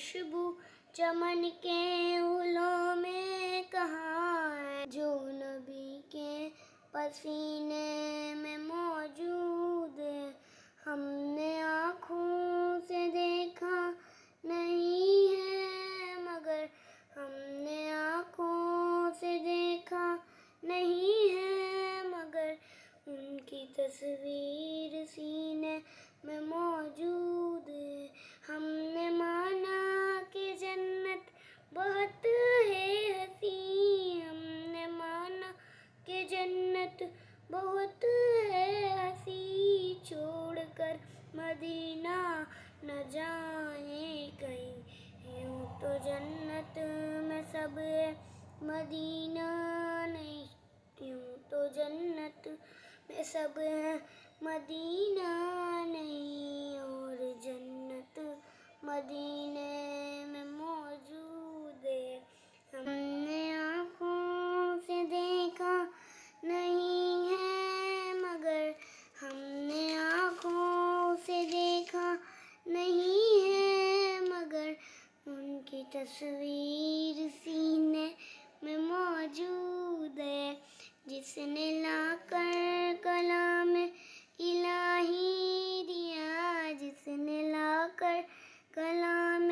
خوشبو چمن کے گلوں میں کہاں ہے، جو نبی کے پسینے میں موجود ہے۔ ہم نے آنکھوں سے دیکھا نہیں ہے مگر، ہم نے آنکھوں سے دیکھا نہیں ہے مگر، ان کی تصویر سینے میں موجود ہے۔ ہم نے مانا کہ جنت بہت ہے حسین، ہم نے مانا کہ جنت بہت ہے حسین، چھوڑ کر مدینہ نہ جائیں کہیں، یوں تو جنت میں سب ہے مدینہ نہیں، یوں تو جنت میں سب ہے مدینہ نہیں، اور جنت مدینے میں موجود ہے۔ ہم نے آنکھوں سے دیکھا نہیں ہے مگر، ہم نے آنکھوں سے دیکھا نہیں ہے مگر، ان کی تصویر سینے میں موجود ہے۔ جس نے لا کر کلام الہی دیا، جس نے لا کر کلام